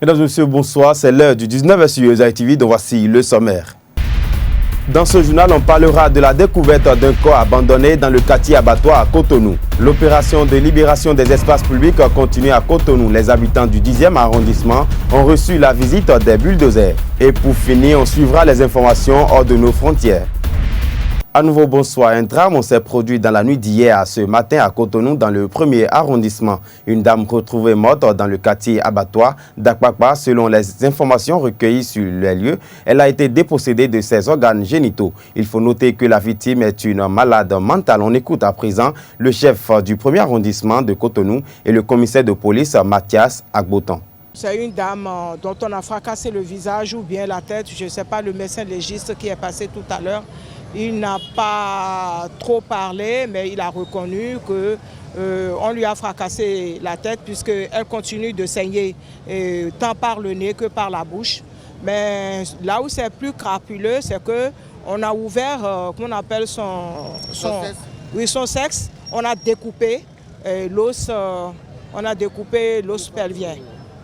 Mesdames et messieurs, bonsoir. C'est l'heure du 19h sur USA TV, donc voici le sommaire. Dans ce journal, on parlera de la découverte d'un corps abandonné dans le quartier abattoir à Cotonou. L'opération de libération des espaces publics continue à Cotonou. Les habitants du 10e arrondissement ont reçu la visite des bulldozers. Et pour finir, on suivra les informations hors de nos frontières. À nouveau, bonsoir. Un drame s'est produit dans la nuit d'hier à ce matin à Cotonou, dans le 1er arrondissement. Une dame retrouvée morte dans le quartier abattoir d'Akpakpa. Selon les informations recueillies sur les lieux, elle a été dépossédée de ses organes génitaux. Il faut noter que la victime est une malade mentale. On écoute à présent le chef du 1er arrondissement de Cotonou et le commissaire de police Mathias Agbotan. C'est une dame dont on a fracassé le visage ou bien la tête. Je ne sais pas, le médecin légiste qui est passé tout à l'heure. Il n'a pas trop parlé, mais il a reconnu qu'on lui a fracassé la tête puisqu'elle continue de saigner tant par le nez que par la bouche. Mais là où c'est plus crapuleux, c'est qu'on a ouvert, qu'on appelle son sexe. On a découpé l'os pelvien.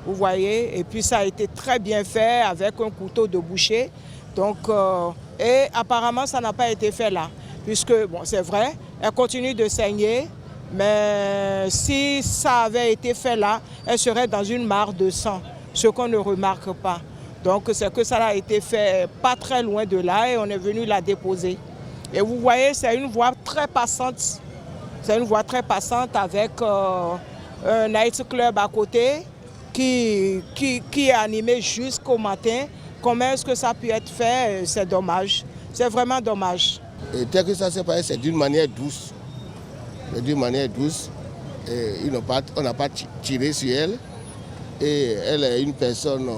Vous voyez, et puis ça a été très bien fait avec un couteau de boucher. Donc, et apparemment, ça n'a pas été fait là, puisque, bon, c'est vrai, elle continue de saigner, mais si ça avait été fait là, elle serait dans une mare de sang, ce qu'on ne remarque pas. Donc, c'est que ça a été fait pas très loin de là et on est venu la déposer. Et vous voyez, c'est une voie très passante. C'est une voie très passante avec un night club à côté qui est animé jusqu'au matin. Comment est-ce que ça a pu être fait? C'est dommage. C'est vraiment dommage. Et tel que ça s'est passé, c'est d'une manière douce. D'une manière douce. On n'a pas tiré sur elle. Et elle est une personne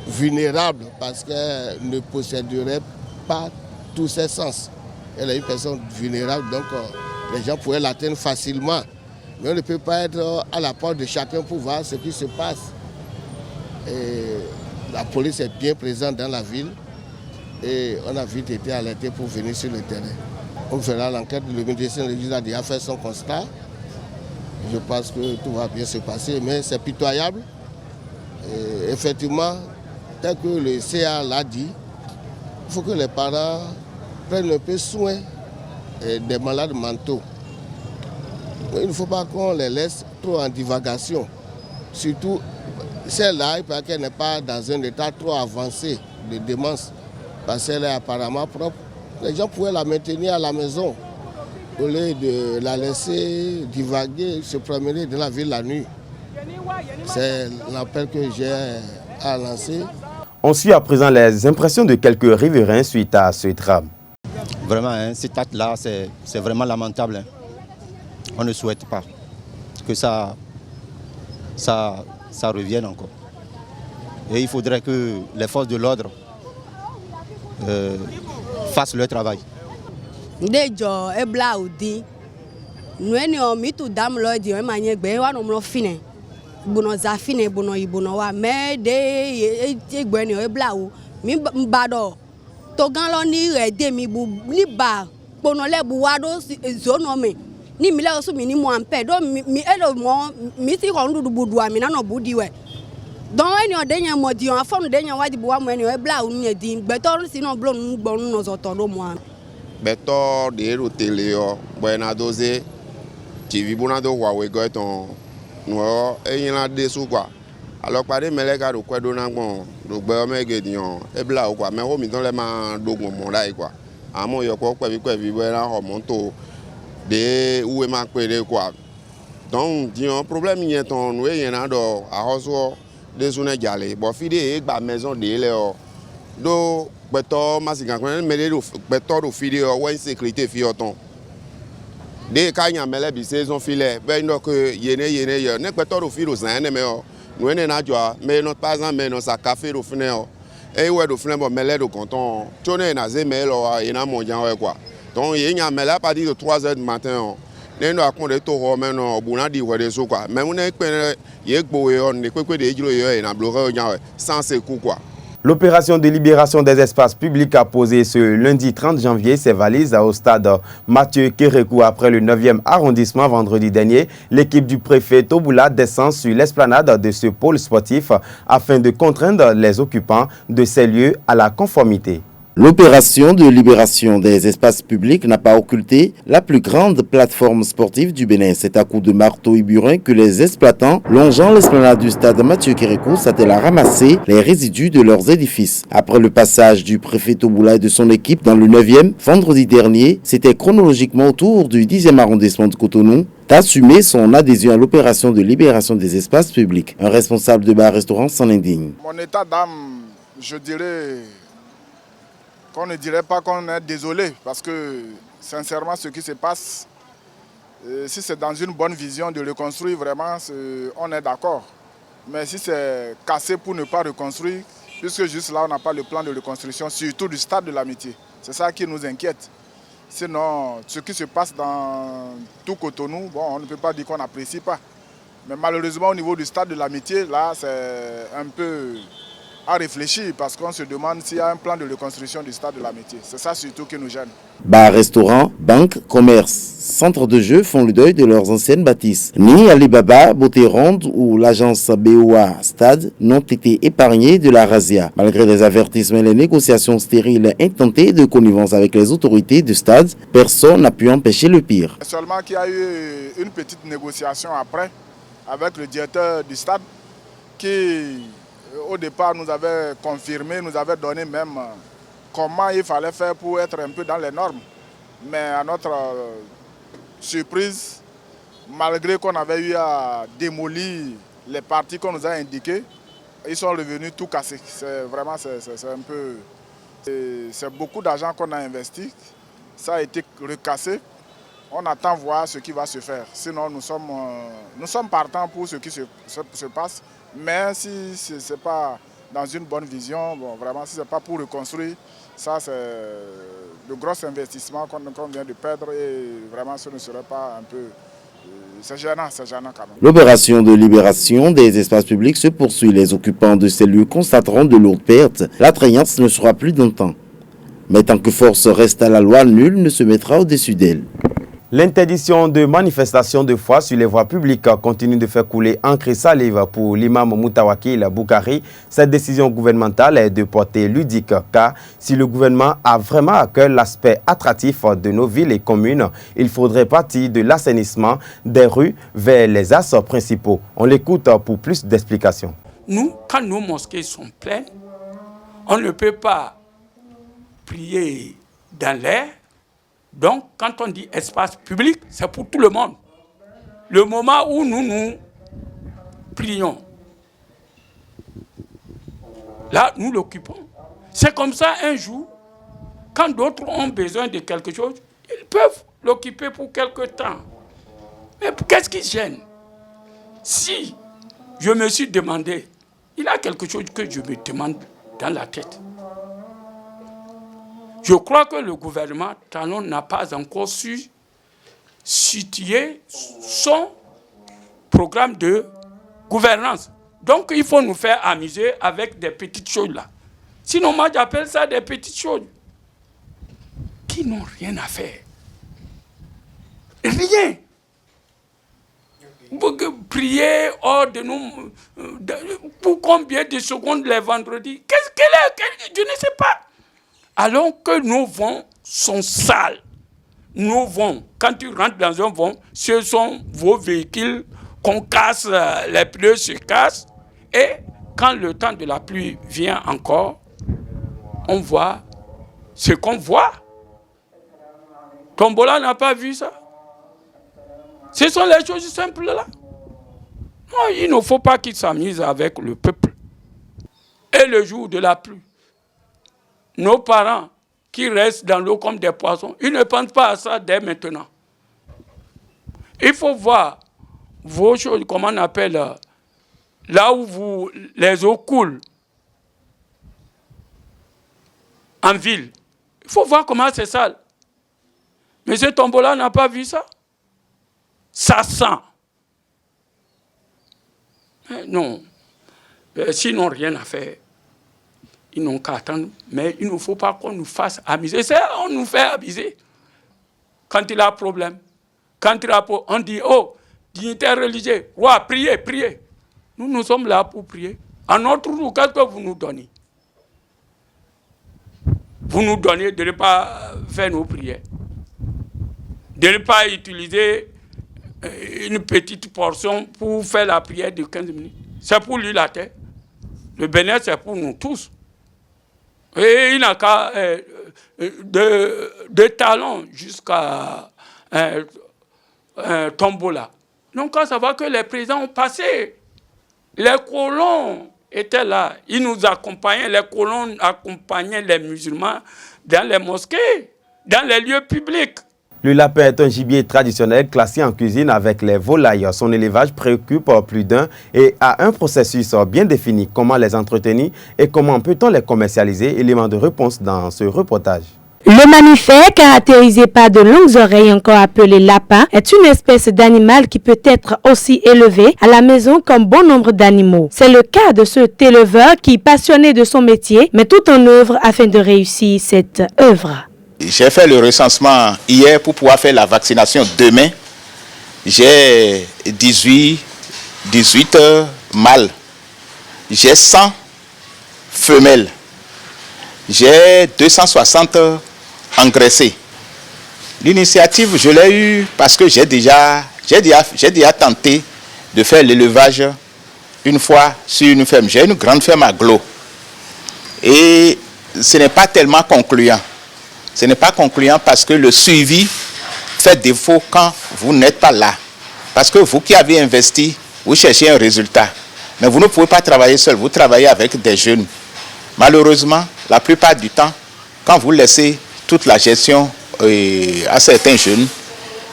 vulnérable parce qu'elle ne posséderait pas tous ses sens. Elle est une personne vulnérable, donc les gens pourraient l'atteindre facilement. Mais on ne peut pas être à la porte de chacun pour voir ce qui se passe. Et la police est bien présente dans la ville et on a vite été alerté pour venir sur le terrain. On fera l'enquête, le médecin légiste a déjà fait son constat. Je pense que tout va bien se passer, mais c'est pitoyable. Et effectivement, tel que le CA l'a dit, il faut que les parents prennent un peu soin des malades mentaux. Il ne faut pas qu'on les laisse trop en divagation, surtout celle-là, il paraît qu'elle n'est pas dans un état trop avancé de démence, parce qu'elle est apparemment propre. Les gens pourraient la maintenir à la maison, au lieu de la laisser divaguer, se promener dans la ville la nuit. C'est l'appel que j'ai à lancer. On suit à présent les impressions de quelques riverains suite à ce drame. Vraiment, cet acte-là, c'est vraiment lamentable. On ne souhaite pas que ça revienne encore. Et il faudrait que les forces de l'ordre fassent leur travail. Ni mila osu mini mo ampe do mi elo mo mi ti ko ndu budu ami na no budi we don eni odenya mo di on afonu denya wadi bo wa mo eni e bla unu ye di beto si no blo nu gbo nu no zoto do mo am beto de ro tele yo buena doze tv bona do wa we go ton no eyin la de su kwa alo pare melega ro kwedo na gbon do gbe o mege diyan e bla o kwa me ho mi don le ma dogun mo dai kwa amo yo ko kwebi buena ho mo to de où est ma péré quoi donc un problème y est on nous y en a do a hoso de zone jale bo fi de gba maison de le o do beto masigan ko me de beto do fi de o wa sécurité fi oton de ka nya mele bi saison filet be no que yene ye ne beto do fi do zan ne me o nous ne na jo mais non pas en mais non ça café do fine o e we do fine bo mele do canton tone na ze me lo e na mo jan we quoi. Donc, il y a à partir de 3 h du matin. Nous avons compté tout le monde au bout de des quoi. Mais on a sans ces coups quoi. L'opération de libération des espaces publics a posé ce lundi 30 janvier ses valises au stade Mathieu Kérékou après le 9e arrondissement vendredi dernier. L'équipe du préfet Toboula descend sur l'esplanade de ce pôle sportif afin de contraindre les occupants de ces lieux à la conformité. L'opération de libération des espaces publics n'a pas occulté la plus grande plateforme sportive du Bénin. C'est à coups de marteau et burin que les exploitants longeant l'esplanade du stade Mathieu Kérékou s'attellent à ramasser les résidus de leurs édifices. Après le passage du préfet Toboula et de son équipe dans le 9e, vendredi dernier, c'était chronologiquement au tour du 10e arrondissement de Cotonou d'assumer son adhésion à l'opération de libération des espaces publics. Un responsable de bar-restaurant s'en indigne. Mon état d'âme, je dirais qu'on ne dirait pas qu'on est désolé, parce que sincèrement ce qui se passe, si c'est dans une bonne vision de reconstruire vraiment, on est d'accord. Mais si c'est cassé pour ne pas reconstruire, puisque juste là on n'a pas le plan de reconstruction, surtout du stade de l'Amitié, c'est ça qui nous inquiète. Sinon, ce qui se passe dans tout Cotonou, bon, on ne peut pas dire qu'on n'apprécie pas. Mais malheureusement au niveau du stade de l'Amitié, là c'est un peu à réfléchir parce qu'on se demande s'il y a un plan de reconstruction du stade de l'Amitié. C'est ça surtout qui nous gêne. Bars, restaurants, banques, commerces, centres de jeux font le deuil de leurs anciennes bâtisses. Ni Alibaba, Beauté Ronde ou l'agence BOA Stade n'ont été épargnés de la razzia. Malgré les avertissements et les négociations stériles intentées de connivence avec les autorités du stade, personne n'a pu empêcher le pire. Seulement qu'il y a eu une petite négociation après avec le directeur du stade qui au départ nous avait confirmé, nous avait donné même comment il fallait faire pour être un peu dans les normes. Mais à notre surprise, malgré qu'on avait eu à démolir les parties qu'on nous a indiquées, ils sont revenus tout casser. C'est vraiment un peu... C'est beaucoup d'argent qu'on a investi. Ça a été recassé. On attend voir ce qui va se faire. Sinon, nous sommes partants pour ce qui se passe. Mais si ce n'est pas dans une bonne vision, bon, vraiment, si ce n'est pas pour reconstruire, ça c'est le gros investissement qu'on vient de perdre et vraiment ce ne serait pas un peu... C'est gênant quand même. L'opération de libération des espaces publics se poursuit. Les occupants de ces lieux constateront de lourdes pertes. L'attrayance ne sera plus d'un temps. Mais tant que force reste à la loi, nul ne se mettra au-dessus d'elle. L'interdiction de manifestation de foi sur les voies publiques continue de faire couler encre et salive pour l'imam Moutawakil Boukari. Cette décision gouvernementale est de portée ludique car si le gouvernement a vraiment à cœur l'aspect attractif de nos villes et communes, il faudrait partir de l'assainissement des rues vers les axes principaux. On l'écoute pour plus d'explications. Nous, quand nos mosquées sont pleines, on ne peut pas prier dans l'air. Donc, quand on dit espace public, c'est pour tout le monde. Le moment où nous prions, là, nous l'occupons. C'est comme ça, un jour, quand d'autres ont besoin de quelque chose, ils peuvent l'occuper pour quelque temps. Mais qu'est-ce qui gêne? Si je me suis demandé, il y a quelque chose que je me demande dans la tête. Je crois que le gouvernement Talon n'a pas encore su situer son programme de gouvernance. Donc il faut nous faire amuser avec des petites choses là. Sinon moi j'appelle ça des petites choses qui n'ont rien à faire. Rien. Pour prier hors de nous, pour combien de secondes les vendredis? Qu'est-ce qu'elle est? Je ne sais pas. Alors que nos vents sont sales. Nos vents, quand tu rentres dans un vent, ce sont vos véhicules qu'on casse, les pneus se cassent. Et quand le temps de la pluie vient encore, on voit ce qu'on voit. Tombola n'a pas vu ça. Ce sont les choses simples là. Non, il ne faut pas qu'ils s'amusent avec le peuple. Et le jour de la pluie, nos parents qui restent dans l'eau comme des poissons, ils ne pensent pas à ça dès maintenant. Il faut voir vos choses, comment on appelle, là où les eaux coulent en ville. Il faut voir comment c'est sale. Mais ce Tombola n'a pas vu ça. Ça sent. Non. S'ils n'ont rien à faire, Ils n'ont qu'à attendre. Mais il ne faut pas qu'on nous fasse abuser. On nous fait abuser. Quand il a un problème, quand il a on dit, oh, dignitaire religieux, roi, priez, priez. Nous sommes là pour prier. À notre tour, qu'est-ce que vous nous donnez? Vous nous donnez de ne pas faire nos prières. De ne pas utiliser une petite portion pour faire la prière de 15 minutes. C'est pour lui la terre. Le Bénin, c'est pour nous tous. Et il n'a qu'à de talons jusqu'à Tombola. Donc, quand ça va que les présidents ont passé, les colons étaient là. Ils nous accompagnaient, les colons accompagnaient les musulmans dans les mosquées, dans les lieux publics. Le lapin est un gibier traditionnel classé en cuisine avec les volailles. Son élevage préoccupe plus d'un et a un processus bien défini. Comment les entretenir et comment peut-on les commercialiser? Élément de réponse dans ce reportage. Le mammifère, caractérisé par de longues oreilles encore appelé lapin, est une espèce d'animal qui peut être aussi élevé à la maison comme bon nombre d'animaux. C'est le cas de cet éleveur qui, passionné de son métier, met tout en œuvre afin de réussir cette œuvre. J'ai fait le recensement hier pour pouvoir faire la vaccination demain. J'ai 18 mâles. J'ai 100 femelles. J'ai 260 engraissés. L'initiative, je l'ai eue parce que j'ai déjà tenté de faire l'élevage une fois sur une ferme. J'ai une grande ferme à Glo. Et ce n'est pas tellement concluant. Ce n'est pas concluant parce que le suivi fait défaut quand vous n'êtes pas là. Parce que vous qui avez investi, vous cherchez un résultat. Mais vous ne pouvez pas travailler seul, vous travaillez avec des jeunes. Malheureusement, la plupart du temps, quand vous laissez toute la gestion à certains jeunes,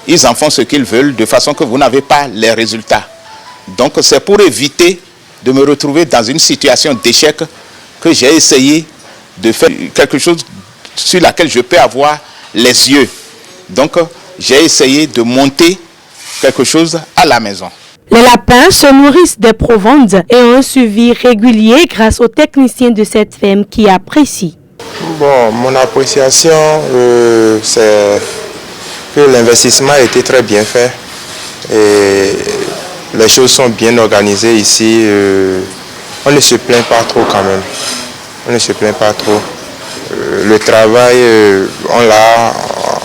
ils en font ce qu'ils veulent de façon que vous n'avez pas les résultats. Donc c'est pour éviter de me retrouver dans une situation d'échec que j'ai essayé de faire quelque chose sur laquelle je peux avoir les yeux. Donc, j'ai essayé de monter quelque chose à la maison. Les lapins se nourrissent des provendes et ont un suivi régulier grâce aux techniciens de cette ferme qui apprécient. Bon, mon appréciation, c'est que l'investissement a été très bien fait et les choses sont bien organisées ici. On ne se plaint pas trop quand même. On ne se plaint pas trop. Le travail,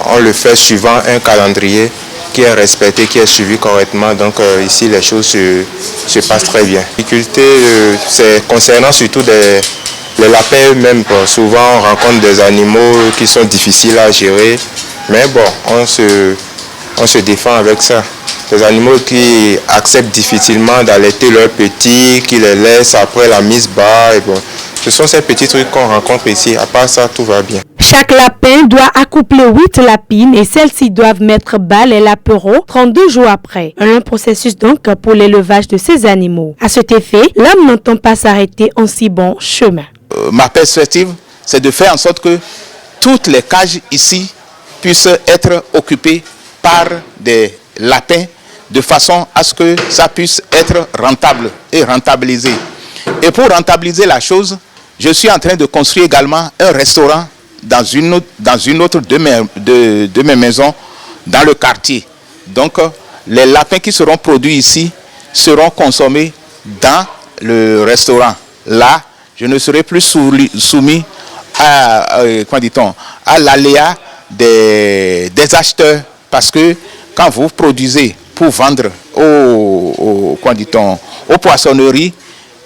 on le fait suivant un calendrier qui est respecté, qui est suivi correctement. Donc ici, les choses se passent très bien. La difficulté, c'est concernant surtout les lapins eux-mêmes. Souvent, on rencontre des animaux qui sont difficiles à gérer. Mais bon, on se défend avec ça. Des animaux qui acceptent difficilement d'allaiter leurs petits, qui les laissent après la mise bas. Et bon, ce sont ces petits trucs qu'on rencontre ici. À part ça, tout va bien. Chaque lapin doit accoupler 8 lapines et celles-ci doivent mettre bas les lapereaux 32 jours après. Un long processus donc pour l'élevage de ces animaux. À cet effet, l'homme n'entend pas s'arrêter en si bon chemin. Ma perspective, c'est de faire en sorte que toutes les cages ici puissent être occupées par des lapins de façon à ce que ça puisse être rentable et rentabilisé. Et pour rentabiliser la chose, je suis en train de construire également un restaurant dans une autre de mes maisons dans le quartier. Donc, les lapins qui seront produits ici seront consommés dans le restaurant. Là, je ne serai plus soumis à l'aléa des acheteurs parce que quand vous produisez pour vendre aux poissonneries,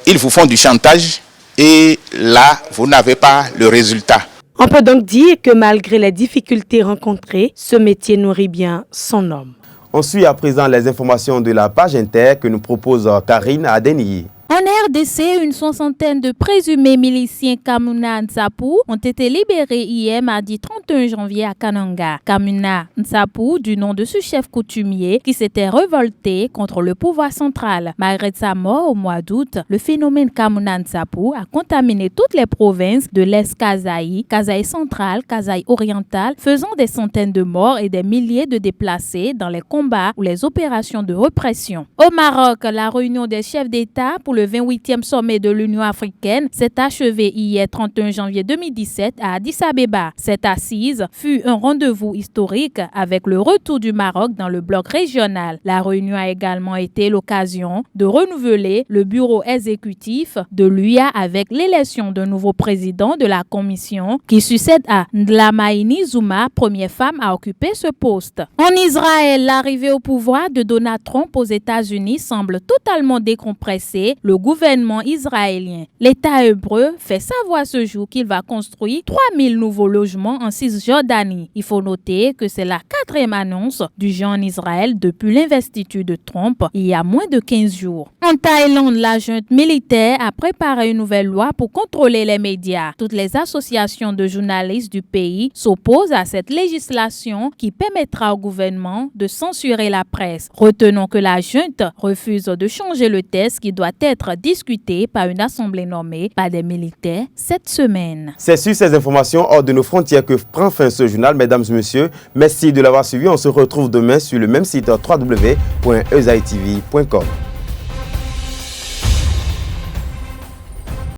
ils vous font du chantage et là, vous n'avez pas le résultat. On peut donc dire que malgré les difficultés rencontrées, ce métier nourrit bien son homme. On suit à présent les informations de la page Inter que nous propose Karine Adeniyi. En RDC, une soixantaine de présumés miliciens Kamuna Nsapu ont été libérés hier mardi 31 janvier à Kananga. Kamuna Nsapu, du nom de ce chef coutumier qui s'était révolté contre le pouvoir central. Malgré sa mort au mois d'août, le phénomène Kamuna Nsapu a contaminé toutes les provinces de l'Est Kasaï, Kasaï central, Kasaï oriental, faisant des centaines de morts et des milliers de déplacés dans les combats ou les opérations de répression. Au Maroc, la réunion des chefs d'État pour le 28 8e sommet de l'Union africaine s'est achevé hier 31 janvier 2017 à Addis Abeba. Cette assise fut un rendez-vous historique avec le retour du Maroc dans le bloc régional. La réunion a également été l'occasion de renouveler le bureau exécutif de l'UIA avec l'élection d'un nouveau président de la commission qui succède à Dlamini Zuma, première femme à occuper ce poste. En Israël, l'arrivée au pouvoir de Donald Trump aux États-Unis semble totalement décompressée le gouvernement israélien. L'État hébreu fait savoir ce jour qu'il va construire 3000 nouveaux logements en Cisjordanie. Il faut noter que c'est la 4e annonce du genre en Israël depuis l'investiture de Trump il y a moins de 15 jours. En Thaïlande, la junte militaire a préparé une nouvelle loi pour contrôler les médias. Toutes les associations de journalistes du pays s'opposent à cette législation qui permettra au gouvernement de censurer la presse. Retenons que la junte refuse de changer le texte qui doit être discuté par une assemblée nommée par des militaires cette semaine. C'est sur ces informations hors de nos frontières que prend fin ce journal, mesdames et messieurs. Merci de l'avoir suivi. On se retrouve demain sur le même site www.ezaitv.com.